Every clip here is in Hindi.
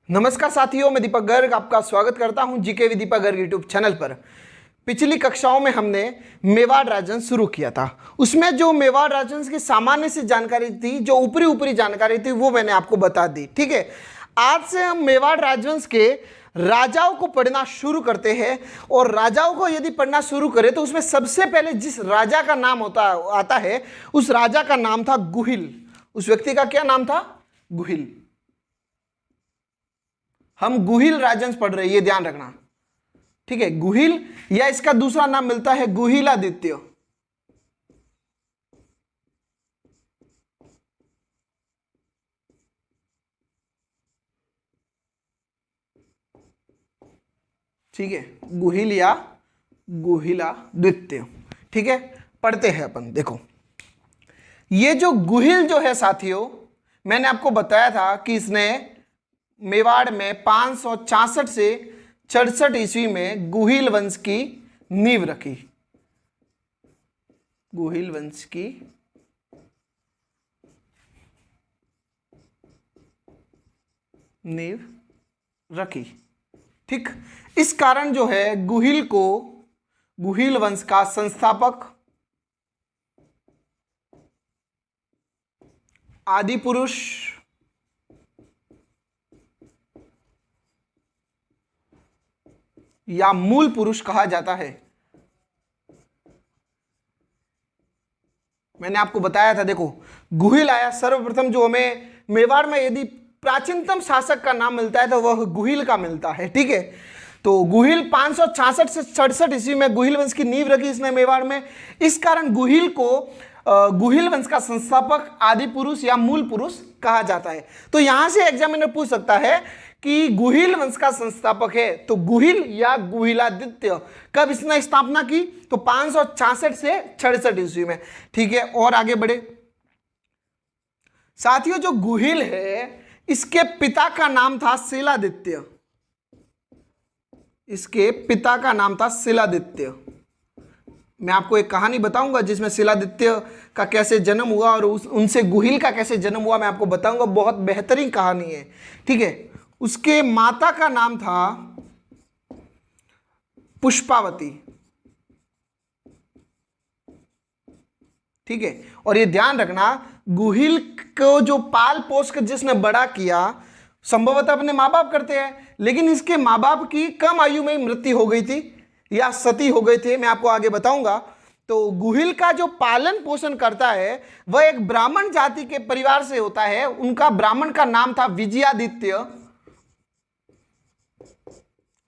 नमस्कार साथियों, मैं दीपक गर्ग आपका स्वागत करता हूं GK with Deepak Garg YouTube channel पर। पिछली कक्षाओं में हमने मेवाड़ राजवंश शुरू किया था। उसमें जो मेवाड़ राजवंश की सामान्य सी जानकारी थी, जो ऊपरी ऊपरी जानकारी थी, वो मैंने आपको बता दी। ठीक है, आज से हम मेवाड़ राजवंश के राजाओं को पढ़ना शुरू करते हैं। और राजाओं को यदि पढ़ना शुरू करें तो उसमें सबसे पहले जिस राजा का नाम आता है, उस राजा का नाम था गुहिल। उस व्यक्ति का क्या नाम था? गुहिल। हम गुहिल राजवंश पढ़ रहे हैं, ये ध्यान रखना। ठीक है, गुहिल, या इसका दूसरा नाम मिलता है गुहिलादित्य। ठीक है, गुहिल या गुहिलादित्य। ठीक है, पढ़ते हैं अपन। देखो, ये जो गुहिल जो है साथियों, मैंने आपको बताया था कि इसने मेवाड़ में 566 से 67 ईस्वी में गुहिल वंश की नींव रखी। गुहिल वंश की नींव रखी। ठीक, इस कारण जो है गुहिल को गुहिल वंश का संस्थापक, आदि पुरुष या मूल पुरुष कहा जाता है। मैंने आपको बताया था, देखो गुहिल आया सर्वप्रथम। जो हमें मेवाड़ में यदि प्राचीनतम शासक का नाम मिलता है तो वह गुहिल का मिलता है। ठीक है, तो गुहिल 566 से 67 ईस्वी में गुहिल वंश की नींव रखी इसने मेवाड़ में। इस कारण गुहिल को गुहिल वंश का संस्थापक, आदि पुरुष या मूल पुरुष कहा जाता है। तो यहां से एग्जामिनर पूछ सकता है कि गुहिल वंश का संस्थापक है तो गुहिल या गुहिलादित्य, कब इसने स्थापना की? तो 566 से 66 ईस्वी में। ठीक है, और आगे बढ़े साथियों। जो गुहिल है, इसके पिता का नाम था शिलादित्य। इसके पिता का नाम था शिलादित्य। मैं आपको एक कहानी बताऊंगा जिसमें शिलादित्य का कैसे जन्म हुआ और उनसे गुहिल का कैसे जन्म हुआ, मैं आपको बताऊंगा। बहुत बेहतरीन कहानी है। ठीक है, उसके माता का नाम था पुष्पावती। ठीक है, और ये ध्यान रखना, गुहिल को जो पाल पोस कर जिसने बड़ा किया, संभवतः अपने माँ बाप करते हैं, लेकिन इसके माँ बाप की कम आयु में मृत्यु हो गई थी या सती हो गए थे, मैं आपको आगे बताऊंगा। तो गुहिल का जो पालन पोषण करता है वह एक ब्राह्मण जाति के परिवार से होता है। उनका ब्राह्मण का नाम था विजयादित्य।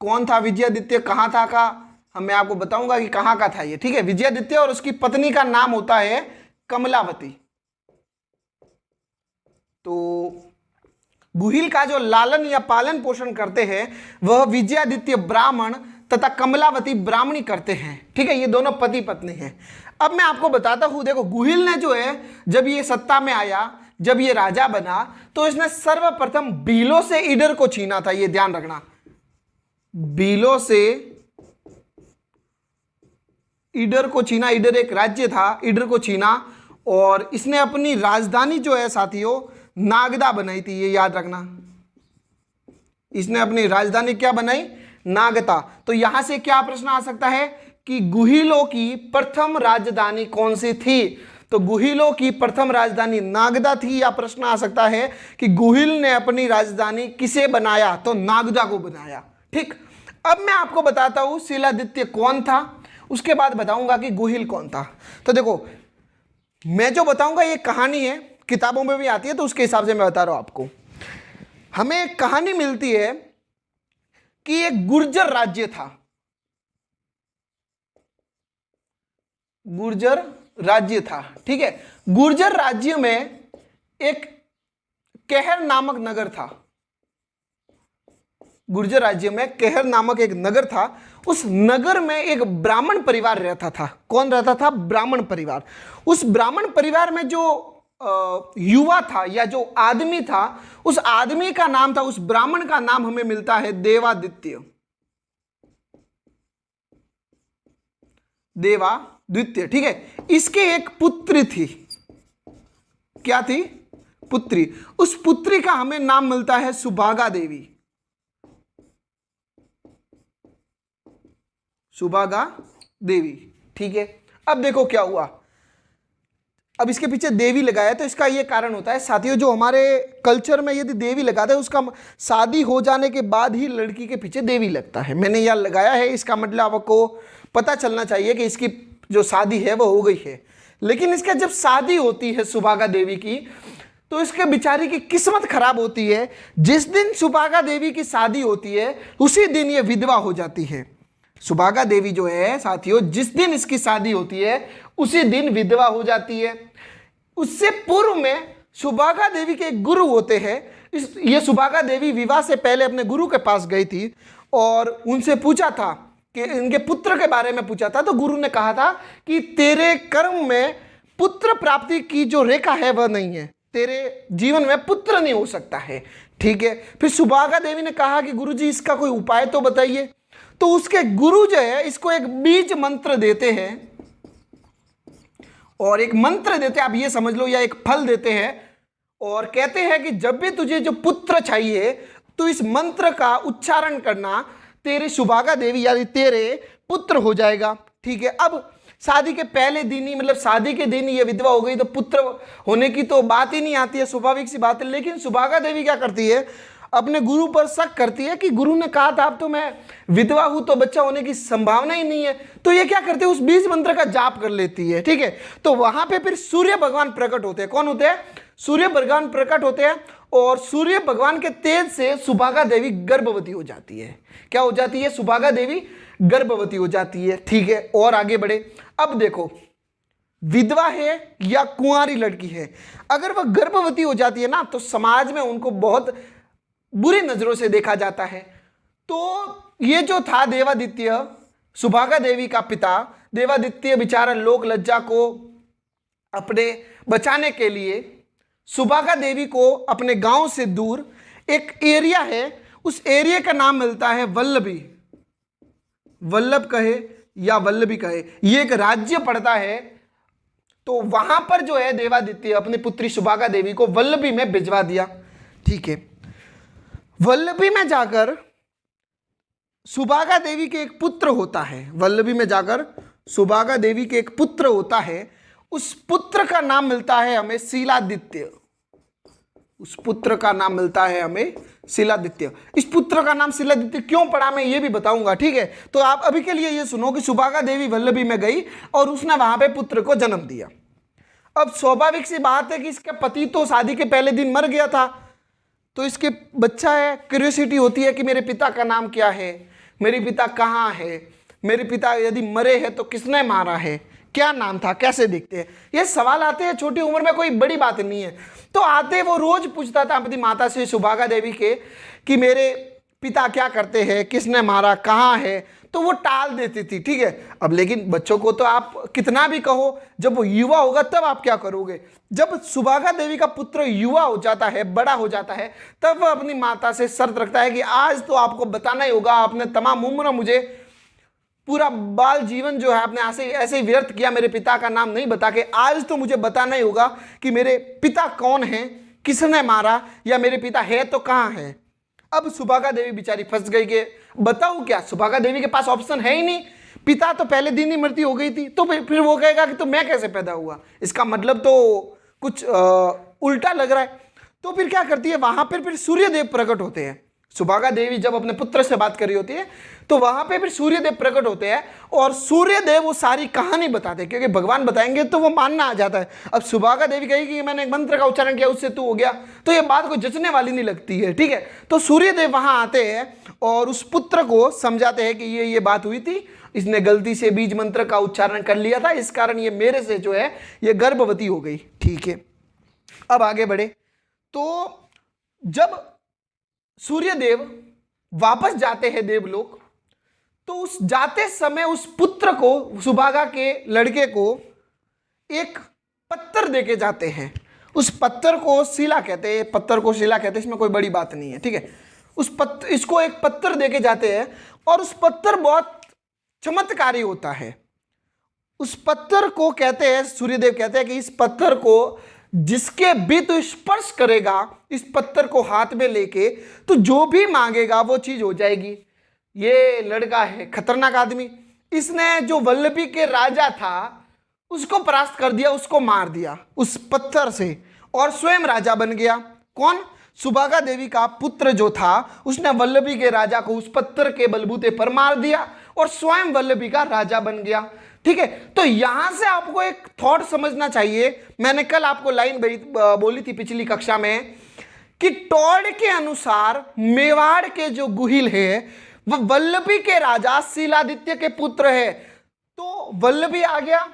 कौन था विजयादित्य, कहां था का मैं आपको बताऊंगा कि कहां का था ये। ठीक है, विजयादित्य, और उसकी पत्नी का नाम होता है कमलावती। तो गुहिल का जो लालन या पालन पोषण करते हैं वह विजयादित्य ब्राह्मण तथा कमलावती ब्राह्मणी करते हैं। ठीक है, ये दोनों पति पत्नी हैं। अब मैं आपको बताता हूं, देखो गुहिल ने जो है, जब ये सत्ता में आया, जब ये राजा बना, तो इसने सर्वप्रथम भीलों से ईडर को छीना था। ये ध्यान रखना, भीलों से ईडर को छीना। ईडर एक राज्य था, ईडर को छीना। और इसने अपनी राजधानी जो है साथियों नागदा बनाई थी, ये याद रखना। इसने अपनी राजधानी क्या बनाई? नागदा। तो यहां से क्या प्रश्न आ सकता है कि गुहिलों की प्रथम राजधानी कौन सी थी? तो गुहिलों की प्रथम राजधानी नागदा थी। या प्रश्न आ सकता है कि गुहिल ने अपनी राजधानी किसे बनाया? तो नागदा को बनाया। ठीक, अब मैं आपको बताता हूं शिलादित्य कौन था, उसके बाद बताऊंगा कि गुहिल कौन था। तो देखो, मैं जो बताऊंगा ये कहानी है, किताबों में भी आती है, तो उसके हिसाब से मैं बता रहा हूं आपको। हमें एक कहानी मिलती है कि एक गुर्जर राज्य था। गुर्जर राज्य था। ठीक है, गुर्जर राज्य में एक कहर नामक नगर था। गुर्जर राज्य में कहर नामक एक नगर था। उस नगर में एक ब्राह्मण परिवार रहता था। कौन रहता था? ब्राह्मण परिवार। उस ब्राह्मण परिवार में जो युवा था या जो आदमी था, उस आदमी का नाम था, उस ब्राह्मण का नाम हमें मिलता है देवादित्य। देवादित्य। ठीक है, इसके एक पुत्री थी। क्या थी? पुत्री। उस पुत्री का हमें नाम मिलता है सुभागा देवी। सुभागा देवी। ठीक है, अब देखो क्या हुआ। अब इसके पीछे देवी लगाया तो इसका ये कारण होता है साथियों, जो हमारे कल्चर में यदि देवी लगाते हैं उसका शादी हो जाने के बाद ही लड़की के पीछे देवी लगता है। मैंने यह लगाया है, इसका मतलब आपको पता चलना चाहिए कि इसकी जो शादी है वो हो गई है। लेकिन इसका जब शादी होती है सुभागा देवी की, तो इसके बेचारी की किस्मत खराब होती है। जिस दिन सुभागा देवी की शादी होती है उसी दिन ये विधवा हो जाती है। सुभागा देवी जो है साथियों, जिस दिन इसकी शादी होती है उसी दिन विधवा हो जाती है। उससे पूर्व में सुभागा देवी के एक गुरु होते हैं। ये सुभागा देवी विवाह से पहले अपने गुरु के पास गई थी और उनसे पूछा था कि इनके पुत्र के बारे में पूछा था। तो गुरु ने कहा था कि तेरे कर्म में पुत्र प्राप्ति की जो रेखा है वह नहीं है, तेरे जीवन में पुत्र नहीं हो सकता है। ठीक है, फिर सुभागा देवी ने कहा कि गुरुजी इसका कोई उपाय तो बताइए। तो उसके गुरु जो है इसको एक बीज मंत्र देते हैं, और एक मंत्र देते हैं, आप ये समझ लो, या एक फल देते हैं, और कहते हैं कि जब भी तुझे जो पुत्र चाहिए तो इस मंत्र का उच्चारण करना, तेरे सुभागा देवी यानी तेरे पुत्र हो जाएगा। ठीक है, अब शादी के पहले दिन ही, मतलब शादी के दिन ही ये विधवा हो गई तो पुत्र होने की तो बात ही नहीं आती है, स्वाभाविक सी बात है। लेकिन सुभागा देवी क्या करती है, अपने गुरु पर शक करती है कि गुरु ने कहा था अब तो मैं विधवा हूं तो बच्चा होने की संभावना ही नहीं है। तो ये क्या करते हैं, उस बीज मंत्र का जाप कर लेती है। ठीक है, तो वहां पे फिर सूर्य भगवान प्रकट होते हैं। कौन होते हैं, सूर्य भगवान प्रकट होते हैं, और सूर्य भगवान के तेज से सुभागा देवी गर्भवती हो जाती है। क्या हो जाती है, सुभागा देवी गर्भवती हो जाती है। ठीक है, और आगे बढ़े। अब देखो, विधवा है या कुंवारी लड़की है, अगर वह गर्भवती हो जाती है ना तो समाज में उनको बहुत बुरी नजरों से देखा जाता है। तो ये जो था देवादित्य, सुभागा देवी का पिता देवादित्य, बेचारा लोक लज्जा को अपने बचाने के लिए सुभागा देवी को अपने गांव से दूर एक एरिया है, उस एरिया का नाम मिलता है वल्लभी, वल्लभ कहे या वल्लभी कहे, ये एक राज्य पड़ता है। तो वहां पर जो है देवादित्य अपनी पुत्री सुभागा देवी को वल्लभी में भिजवा दिया। ठीक है, वल्लभी में जाकर सुभागा देवी के एक पुत्र होता है, वल्लभी में जाकर सुभागा देवी के एक पुत्र होता है। उस पुत्र का नाम मिलता है हमें शीलादित्य, उस पुत्र का नाम मिलता है हमें शीलादित्य। इस पुत्र का नाम शीलादित्य क्यों पड़ा मैं ये भी बताऊंगा। ठीक है, तो आप अभी के लिए ये सुनो कि सुभागा देवी वल्लभी में गई और उसने वहां पे पुत्र को जन्म दिया। अब स्वाभाविक सी बात है कि इसका पति तो शादी के पहले दिन मर गया था, तो इसके बच्चा है, क्यूरियोसिटी होती है कि मेरे पिता का नाम क्या है, मेरे पिता कहाँ है, मेरे पिता यदि मरे हैं तो किसने मारा है, क्या नाम था, कैसे दिखते हैं, ये सवाल आते हैं। छोटी उम्र में कोई बड़ी बात नहीं है। तो आते वो रोज पूछता था अपनी माता से सुभागा देवी के कि मेरे पिता क्या करते हैं, किसने मारा, कहाँ है, तो वो टाल देती थी। ठीक है, अब लेकिन बच्चों को तो आप कितना भी कहो, जब वो युवा होगा तब आप क्या करोगे। जब सुभागा देवी का पुत्र युवा हो जाता है, बड़ा हो जाता है, तब वह अपनी माता से शर्त रखता है कि आज तो आपको बताना ही होगा, आपने तमाम उम्र मुझे पूरा बाल जीवन जो है आपने ऐसे ही व्यर्थ किया, मेरे पिता का नाम नहीं बता के, आज तो मुझे बताना ही होगा कि मेरे पिता कौन हैं, किसने मारा, या मेरे पिता है तो कहाँ है। अब सुभागा देवी बेचारी फंस गई कि बताऊं क्या, सुभागा देवी के पास ऑप्शन है ही नहीं, पिता तो पहले दिन ही मृत्यु हो गई थी, तो फिर वो कहेगा कि तो मैं कैसे पैदा हुआ, इसका मतलब तो कुछ उल्टा लग रहा है। तो फिर क्या करती है, वहां पर फिर सूर्यदेव प्रकट होते हैं। सुभागा देवी जब अपने पुत्र से बात कर रही होती है तो वहां पे फिर सूर्यदेव प्रकट होते हैं, और सूर्यदेव वो सारी कहानी बताते हैं, क्योंकि भगवान बताएंगे तो वो मानना आ जाता है। अब सुभागा देवी कहेगी कि मैंने एक मंत्र का उच्चारण किया उससे तू हो गया, तो ये बात को जचने वाली नहीं लगती है। ठीक है, तो सूर्यदेव वहां आते हैं और उस पुत्र को समझाते हैं कि ये बात हुई थी, इसने गलती से बीज मंत्र का उच्चारण कर लिया था, इस कारण ये मेरे से जो है ये गर्भवती हो गई। ठीक है, अब आगे बढ़े। तो जब सूर्यदेव वापस जाते हैं देवलोक, तो उस जाते समय उस पुत्र को, सुभागा के लड़के को एक पत्थर देके जाते हैं। उस पत्थर को शिला कहते हैं, पत्थर को शिला कहते हैं, इसमें कोई बड़ी बात नहीं है। ठीक है, इसको एक पत्थर देके जाते हैं, और उस पत्थर बहुत चमत्कारी होता है। उस पत्थर को कहते हैं, सूर्यदेव कहते हैं कि इस पत्थर को जिसके भी तो स्पर्श करेगा, इस पत्थर को हाथ में लेके, तो जो भी मांगेगा वो चीज हो जाएगी। ये लड़का है खतरनाक आदमी, इसने जो वल्लभी के राजा था उसको परास्त कर दिया, उसको मार दिया उस पत्थर से, और स्वयं राजा बन गया। कौन? सुभागा देवी का पुत्र जो था उसने वल्लभी के राजा को उस पत्थर के बलबूते पर मार दिया और स्वयं वल्लभी का राजा बन गया। ठीक है, तो यहां से आपको एक थॉट समझना चाहिए। मैंने कल आपको लाइन बोली थी पिछली कक्षा में कि टॉड के अनुसार मेवाड़ के जो गुहिल है वह वल्लभी के राजा शिलादित्य के पुत्र है। तो वल्लभी आ गया,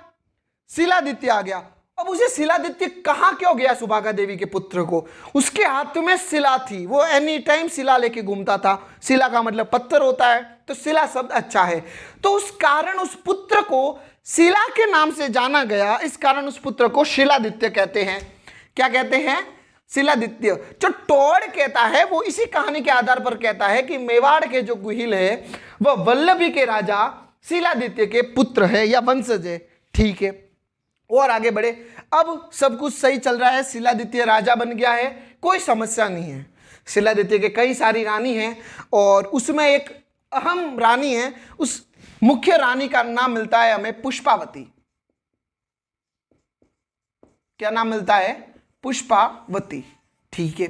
शिलादित्य आ गया। अब उसे शिलादित्य कहां क्यों गया? सुभागा देवी के पुत्र को, उसके हाथ में शिला थी, वो एनी टाइम शिला लेके घूमता था। शिला का मतलब पत्थर होता है, तो शिला शब्द अच्छा है। तो उस कारण उस पुत्र को शिला के नाम से जाना गया, इस कारण उस पुत्र को शिलादित्य कहते हैं। क्या कहते हैं? शिलादित्य। जो टॉड कहता है वो इसी कहानी के आधार पर कहता है कि मेवाड़ के जो गुहिल है वह वल्लभी के राजा शिलादित्य के पुत्र है या वंशज है। ठीक है, और आगे बढ़े। अब सब कुछ सही चल रहा है, शिलादित्य राजा बन गया है, कोई समस्या नहीं है। शिलादित्य के कई सारी रानी हैं और उसमें एक अहम रानी है, उस मुख्य रानी का नाम मिलता है हमें पुष्पावती। क्या नाम मिलता है? पुष्पावती। ठीक है,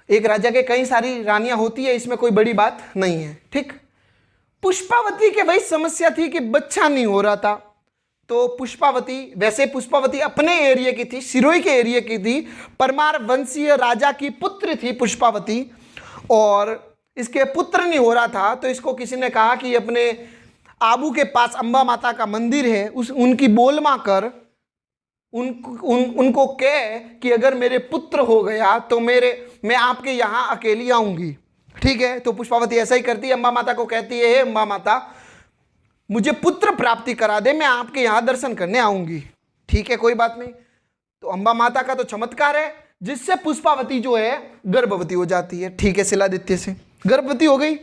एक राजा के कई सारी रानियां होती है, इसमें कोई बड़ी बात नहीं है। ठीक, पुष्पावती के वही समस्या थी कि बच्चा नहीं हो रहा था। तो पुष्पावती, वैसे पुष्पावती अपने एरिया की थी, सिरोही के एरिया की थी, परमार वंशीय राजा की पुत्र थी पुष्पावती, और इसके पुत्र नहीं हो रहा था। तो इसको किसी ने कहा कि अपने आबू के पास अंबा माता का मंदिर है, उनकी बोलमा कर, उनको कह कि अगर मेरे पुत्र हो गया तो मैं आपके यहाँ अकेली आऊंगी। ठीक है, तो पुष्पावती ऐसा ही करती है, अंबा माता को कहती है, अंबा माता मुझे पुत्र प्राप्ति करा दे, मैं आपके यहाँ दर्शन करने आऊंगी। ठीक है, कोई बात नहीं। तो अंबा माता का तो चमत्कार है जिससे पुष्पावती जो है गर्भवती हो जाती है। ठीक है, शिलादित्य से गर्भवती हो गई।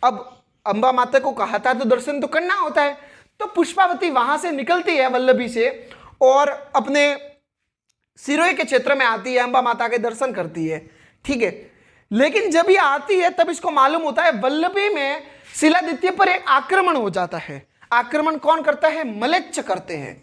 अब अंबा माता को कहा था तो दर्शन तो करना होता है, तो पुष्पावती वहां से निकलती है वल्लभी से और अपने सिरोही के क्षेत्र में आती है, अंबा माता के दर्शन करती है। ठीक है, लेकिन जब ये आती है तब इसको मालूम होता है वल्लभी में शिलादित्य पर एक आक्रमण हो जाता है। आक्रमण कौन करता है? मलेच्छ करते हैं।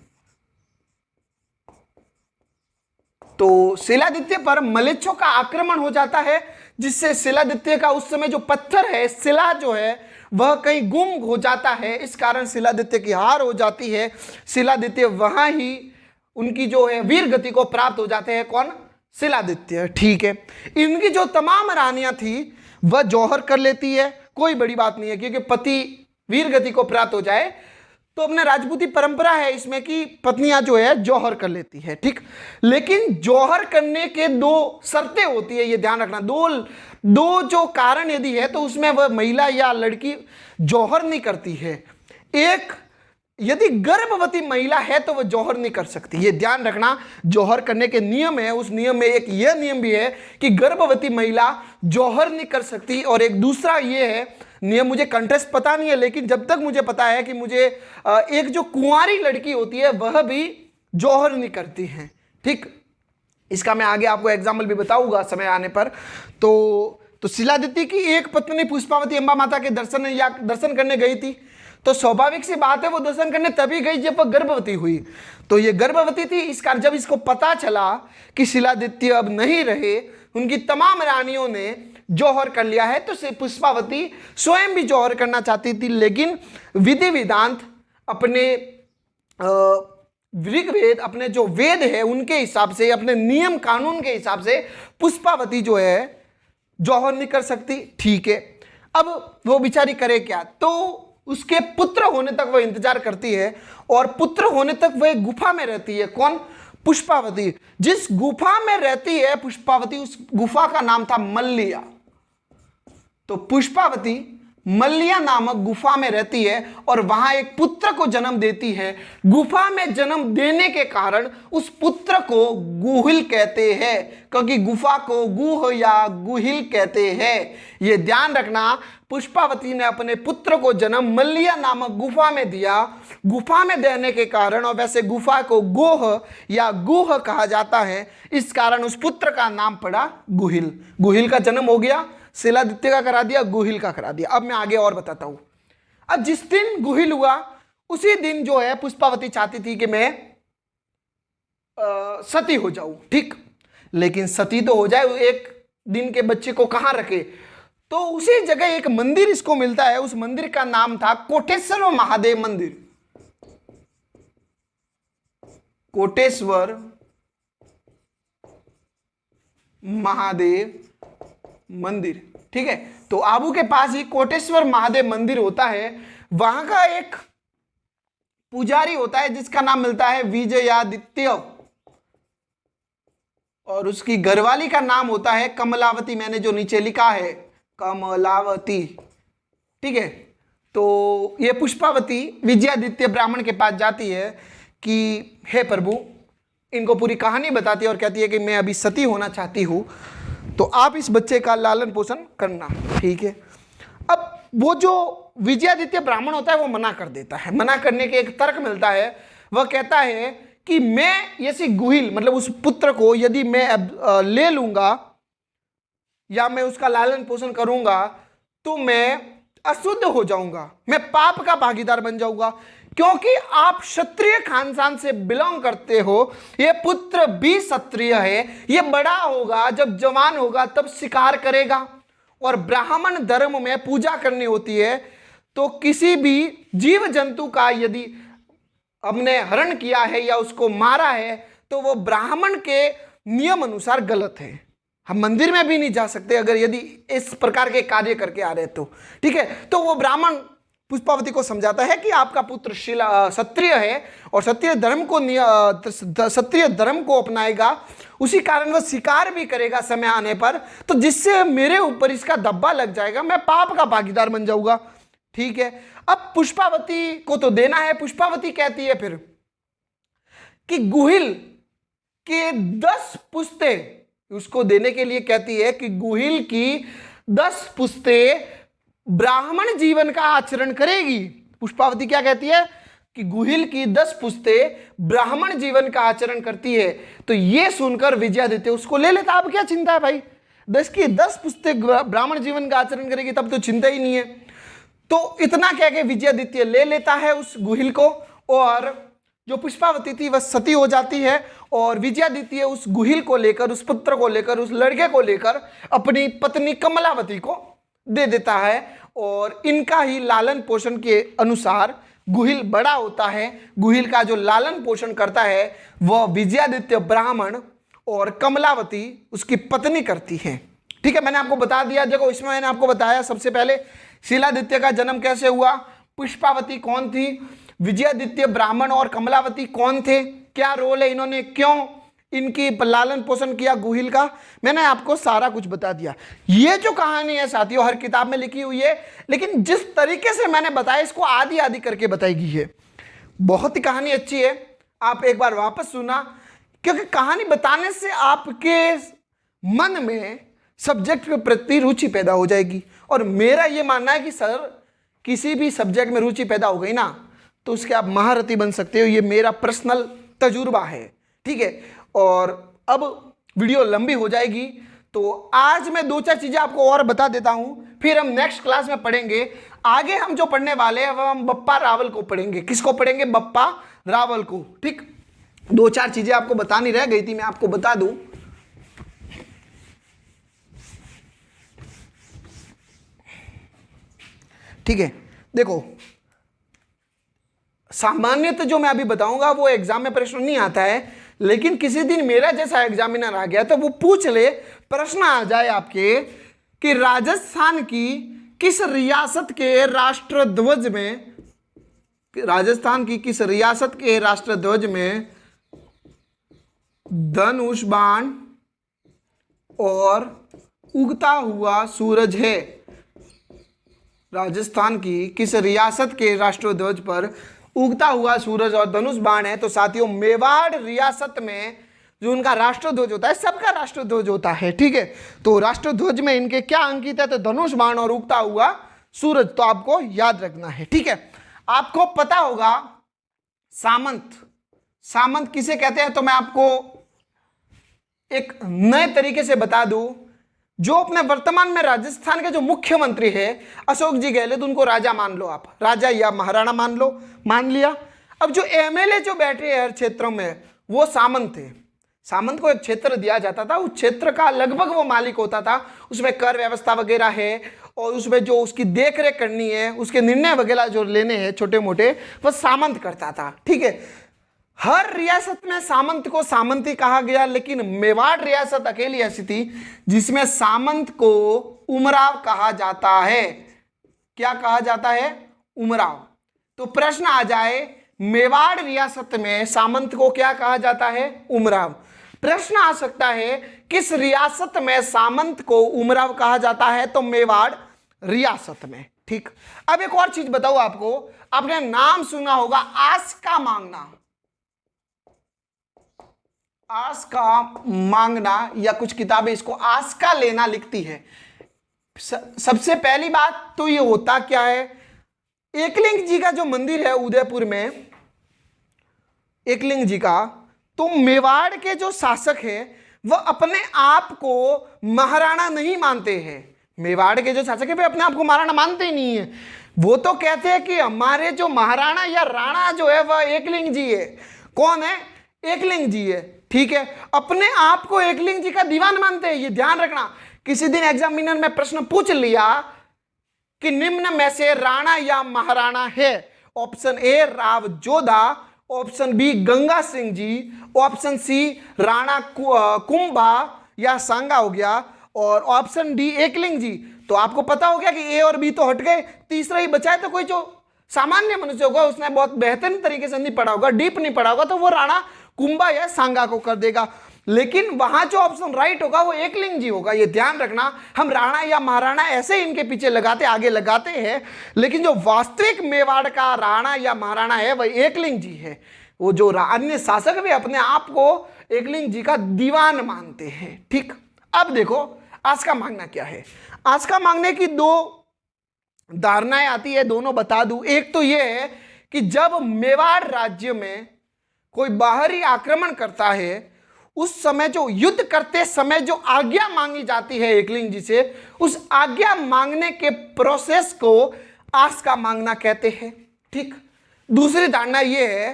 तो शिलादित्य पर मलेच्छों का आक्रमण हो जाता है, जिससे शिलादित्य का उस समय जो पत्थर है, शिला जो है वह कहीं गुम हो जाता है। इस कारण शिलादित्य की हार हो जाती है। शिलादित्य वहां ही उनकी जो है वीर गति को प्राप्त हो जाते हैं। कौन? शिलादित्य। ठीक है, इनकी जो तमाम रानियां थी वह जौहर कर लेती है, कोई बड़ी बात नहीं है, क्योंकि पति वीर गति को प्राप्त हो जाए तो अपने राजपूती परंपरा है इसमें कि पत्नियां जो है जौहर कर लेती है। ठीक, लेकिन जौहर करने के दो शर्तें होती है, ये ध्यान रखना। दो जो कारण यदि है तो उसमें वह महिला या लड़की जौहर नहीं करती है। एक, यदि गर्भवती महिला है तो वह जौहर नहीं कर सकती, ये ध्यान रखना। जौहर करने के नियम है, उस नियम में एक यह नियम भी है कि गर्भवती महिला जौहर नहीं कर सकती। और एक दूसरा ये है नियम, मुझे कंटेस्ट पता नहीं है, लेकिन जब तक मुझे पता है कि मुझे एक जो कुंवारी लड़की होती है वह भी जौहर नहीं करती है। ठीक, इसका मैं आगे आपको एग्जाम्पल भी बताऊंगा समय आने पर। तो शिलादित्य की एक पत्नी पुष्पावती अंबा माता के दर्शन करने गई थी, तो स्वाभाविक सी बात है वो दर्शन करने तभी गई जब वह गर्भवती हुई। तो ये गर्भवती थी, इस कारण जब इसको पता चला कि शिलादित्य अब नहीं रहे, उनकी तमाम रानियों ने जौहर कर लिया है, तो पुष्पावती स्वयं भी जौहर करना चाहती थी, लेकिन विधि विधांत अपने ऋग्वेद, अपने जो वेद है उनके हिसाब से, अपने नियम कानून के हिसाब से पुष्पावती जो है जौहर नहीं कर सकती। ठीक है, अब वो बेचारी करे क्या? तो उसके पुत्र होने तक वह इंतजार करती है, और पुत्र होने तक वह गुफा में रहती है। कौन? पुष्पावती। जिस गुफा में रहती है पुष्पावती, उस गुफा का नाम था मल्लिया। तो पुष्पावती मल्लिया नामक गुफा में रहती है और वहां एक पुत्र को जन्म देती है। गुफा में जन्म देने के कारण उस पुत्र को गुहिल कहते हैं, क्योंकि गुफा को गुह या गुहिल कहते हैं। यह ध्यान रखना। पुष्पावती ने अपने पुत्र को जन्म मल्लिया नामक गुफा में दिया। गुफा में देने के कारण, और वैसे गुफा को गोह या गुह कहा जाता है, इस कारण उस पुत्र का नाम पड़ा गुहिल। गुहिल का जन्म हो गया, शिलादित्य का करा दिया, गुहिल का करा दिया। अब मैं आगे और बताता हूं। अब जिस दिन गुहिल हुआ उसी दिन जो है पुष्पावती चाहती थी कि मैं सती हो जाऊं, ठीक। लेकिन सती तो हो जाए, एक दिन के बच्चे को कहां रखे? तो उसी जगह एक मंदिर इसको मिलता है, उस मंदिर का नाम था कोटेश्वर महादेव मंदिर। कोटेश्वर महादेव मंदिर, ठीक है। तो आबू के पास ही कोटेश्वर महादेव मंदिर होता है। वहां का एक पुजारी होता है जिसका नाम मिलता है विजयादित्य, और उसकी घरवाली का नाम होता है कमलावती। मैंने जो नीचे लिखा है कमलावती, ठीक है। तो ये पुष्पावती विजयादित्य ब्राह्मण के पास जाती है कि हे प्रभु, इनको पूरी कहानी बताती है और कहती है कि मैं अभी सती होना चाहती हूं, तो आप इस बच्चे का लालन पोषण करना, ठीक है। अब वो जो विजयादित्य ब्राह्मण होता है वो मना कर देता है। मना करने के एक तर्क मिलता है, वह कहता है कि मैं ऐसी गुहिल, मतलब उस पुत्र को यदि मैं ले लूंगा या मैं उसका लालन पोषण करूंगा तो मैं अशुद्ध हो जाऊंगा, मैं पाप का भागीदार बन जाऊंगा, क्योंकि आप क्षत्रिय खानदान से बिलोंग करते हो। ये पुत्र भी क्षत्रिय है, ये बड़ा होगा, जब जवान होगा तब शिकार करेगा, और ब्राह्मण धर्म में पूजा करनी होती है। तो किसी भी जीव जंतु का यदि हमने हरण किया है या उसको मारा है तो वो ब्राह्मण के नियम अनुसार गलत है। हम मंदिर में भी नहीं जा सकते अगर यदि इस प्रकार के कार्य करके आ रहे तो, ठीक है। तो वो ब्राह्मण पुष्पावती को समझाता है कि आपका पुत्र क्षत्रिय है और क्षत्रिय धर्म को अपनाएगा, उसी कारण वह शिकार भी करेगा समय आने पर, तो जिससे मेरे ऊपर इसका धब्बा लग जाएगा, मैं पाप का भागीदार बन जाऊंगा, ठीक है। अब पुष्पावती को तो देना है। पुष्पावती कहती है फिर कि गुहिल के 10 पुश्तें उसको देने के लिए कहती है कि गुहिल की 10 पुश्तें ब्राह्मण जीवन का आचरण करेगी। पुष्पावती क्या कहती है कि गुहिल की 10 पुश्तें ब्राह्मण जीवन का आचरण करती है। तो ये सुनकर विजयादित्य उसको ले लेता। अब क्या चिंता है भाई, 10 की 10 पुश्तें ब्राह्मण जीवन का आचरण करेगी, तब तो चिंता ही नहीं है। तो इतना कह के विजयादित्य ले लेता है उस गुहिल को, और जो पुष्पावती थी वह सती हो जाती है, और विजयादित्य उस गुहिल को लेकर, उस पुत्र को लेकर, उस लड़के को लेकर अपनी पत्नी कमलावती को दे देता है, और इनका ही लालन पोषण के अनुसार गुहिल बड़ा होता है। गुहिल का जो लालन पोषण करता है वह विजयादित्य ब्राह्मण और कमलावती उसकी पत्नी करती है, ठीक है। मैंने आपको बता दिया, देखो इसमें मैंने आपको बताया सबसे पहले शीलादित्य का जन्म कैसे हुआ, पुष्पावती कौन थी, विजयादित्य ब्राह्मण और कमलावती कौन थे, क्या रोल है, इन्होंने क्यों इनकी लालन पोषण किया गुहिल का, मैंने आपको सारा कुछ बता दिया। ये जो कहानी है साथियों हर किताब में लिखी हुई है, लेकिन जिस तरीके से मैंने बताया इसको आधी आधी करके बताई गई है। बहुत ही कहानी अच्छी है, आप एक बार वापस सुना, क्योंकि कहानी बताने से आपके मन में सब्जेक्ट के प्रति रुचि पैदा हो जाएगी। और मेरा ये मानना है कि सर किसी भी सब्जेक्ट में रुचि पैदा हो गई ना तो उसके आप महारथी बन सकते हो, ये मेरा पर्सनल तजुर्बा है, ठीक है। और अब वीडियो लंबी हो जाएगी, तो आज मैं 2-4 चीजें आपको और बता देता हूं, फिर हम नेक्स्ट क्लास में पढ़ेंगे। आगे हम जो पढ़ने वाले हैं वह हम बप्पा रावल को पढ़ेंगे। किसको पढ़ेंगे? बप्पा रावल को, ठीक। 2-4 चीजें आपको बतानी रह गई थी, मैं आपको बता दूं। ठीक है, देखो सामान्यतः जो मैं अभी बताऊंगा वो एग्जाम में प्रश्न नहीं आता है, लेकिन किसी दिन मेरा जैसा एग्जामिनर आ गया तो वो पूछ ले, प्रश्न आ जाए आपके कि राजस्थान की किस रियासत के राष्ट्रध्वज में, राजस्थान की किस रियासत के राष्ट्रध्वज में धनुष बाण और उगता हुआ सूरज है। राजस्थान की किस रियासत के राष्ट्रध्वज पर उगता हुआ सूरज और धनुष बाण है? तो साथियों मेवाड़ रियासत में जो उनका राष्ट्रध्वज होता है, सबका राष्ट्रध्वज होता है, ठीक है। तो राष्ट्रध्वज में इनके क्या अंकित है? तो धनुष बाण और उगता हुआ सूरज, तो आपको याद रखना है, ठीक है। आपको पता होगा सामंत, सामंत किसे कहते हैं? तो मैं आपको एक नए तरीके से बता दूं, जो अपने वर्तमान में राजस्थान के जो मुख्यमंत्री है अशोक जी गहलोत, उनको राजा मान लो आप, राजा या महाराणा मान लो, मान लिया। अब जो एमएलए जो बैठे हैं हर क्षेत्रों में वो सामंत थे। सामंत को एक क्षेत्र दिया जाता था, उस क्षेत्र का लगभग वो मालिक होता था, उसमें कर व्यवस्था वगैरह है और उसमें जो उसकी देख रेख करनी है, उसके निर्णय वगैरह जो लेने हैं छोटे मोटे, वह सामंत करता था। ठीक है, हर रियासत में सामंत को सामंती कहा गया, लेकिन मेवाड़ रियासत अकेली ऐसी थी जिसमें सामंत को उमराव कहा जाता है। क्या कहा जाता है? उमराव। तो प्रश्न आ जाए, मेवाड़ रियासत में सामंत को क्या कहा जाता है? उमराव। प्रश्न आ सकता है किस रियासत में सामंत को उमराव कहा जाता है? तो मेवाड़ रियासत में। ठीक, अब एक और चीज बताओ आपको, आपने नाम सुना होगा आस्का मांगना। आस्का मांगना, या कुछ किताबें इसको आस्का लेना लिखती है। सबसे पहली बात तो ये होता क्या है, एकलिंग जी का जो मंदिर है उदयपुर में, एकलिंग जी का, तो मेवाड़ के जो शासक है वह अपने आप को महाराणा नहीं मानते हैं। मेवाड़ के जो शासक है वे अपने आप को महाराणा मानते ही नहीं है। वो तो कहते हैं कि हमारे जो महाराणा या राणा जो है वह एकलिंग जी है। कौन है? एकलिंग जी है। ठीक है, अपने आप को एकलिंग जी का दीवान मानते हैं। ये ध्यान रखना, किसी दिन एग्जामिनर में प्रश्न पूछ लिया कि निम्न में से राणा या महाराणा है, option A Rao Jodha, option B Ganga Singh ji, option C Rana Kumbha या सांगा हो गया, और ऑप्शन डी एकलिंग जी। तो आपको पता हो गया कि ए और बी तो हट गए, तीसरा ही बचा है। तो कोई जो सामान्य मनुष्य होगा उसने बहुत बेहतरीन तरीके से नहीं पढ़ा होगा, डीप नहीं पढ़ा होगा, तो वो राणा कुंभा या सांगा को कर देगा। लेकिन वहां जो ऑप्शन राइट होगा वो एकलिंग जी होगा। ये ध्यान रखना, हम राणा या महाराणा ऐसे इनके पीछे लगाते आगे लगाते हैं, लेकिन जो वास्तविक मेवाड़ का राणा या महाराणा है वह एकलिंग जी है। वो जो अन्य शासक भी अपने आप को एकलिंग जी का दीवान मानते हैं। ठीक, अब देखो आस्का मांगना क्या है। आस्का मांगने की दो धारणाएं आती है, दोनों बता दूं। एक तो ये है कि जब मेवाड़ राज्य में कोई बाहरी आक्रमण करता है, उस समय जो युद्ध करते समय जो आज्ञा मांगी जाती है एकलिंग जी से, उस आज्ञा मांगने के प्रोसेस को आस्का मांगना कहते हैं। ठीक, दूसरी धारणा यह है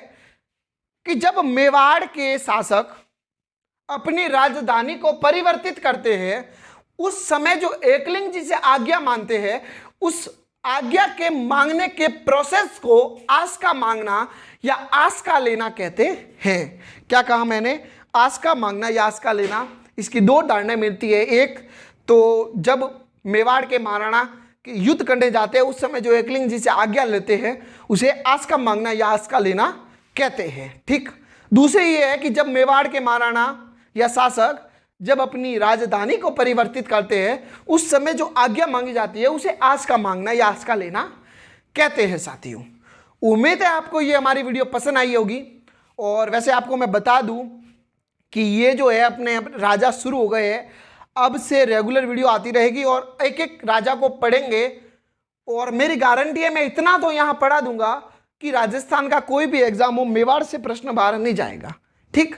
कि जब मेवाड़ के शासक अपनी राजधानी को परिवर्तित करते हैं, उस समय जो एकलिंग जी से आज्ञा मांगते हैं, उस आज्ञा के मांगने के प्रोसेस को आस्का मांगना या आस्का लेना कहते हैं। क्या कहा मैंने? आस्का मांगना या आस्का लेना। इसकी दो धारणाएं मिलती है। एक तो जब मेवाड़ के महाराणा के युद्ध करने जाते हैं, उस समय जो एकलिंग जी से आज्ञा लेते हैं उसे आस्का मांगना या आस्का लेना कहते हैं। ठीक, दूसरी ये है कि जब मेवाड़ के महाराणा या शासक जब अपनी राजधानी को परिवर्तित करते हैं, उस समय जो आज्ञा मांगी जाती है उसे आस्का मांगना या आस्का लेना कहते हैं। साथियों, उम्मीद है आपको ये हमारी वीडियो पसंद आई होगी। और वैसे आपको मैं बता दूं कि ये जो है अपने राजा शुरू हो गए हैं, अब से रेगुलर वीडियो आती रहेगी और एक एक राजा को पढ़ेंगे। और मेरी गारंटी है, मैं इतना तो यहाँ पढ़ा दूंगा कि राजस्थान का कोई भी एग्जाम हो, मेवाड़ से प्रश्न बाहर नहीं जाएगा। ठीक,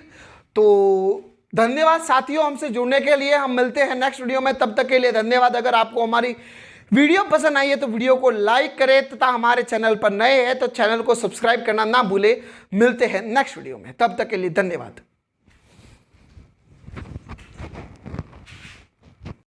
तो धन्यवाद साथियों हमसे जुड़ने के लिए। हम मिलते हैं नेक्स्ट वीडियो में, तब तक के लिए धन्यवाद। अगर आपको हमारी वीडियो पसंद आई है तो वीडियो को लाइक करें, तथा हमारे चैनल पर नए हैं तो चैनल को सब्सक्राइब करना ना भूले। मिलते हैं नेक्स्ट वीडियो में, तब तक के लिए धन्यवाद।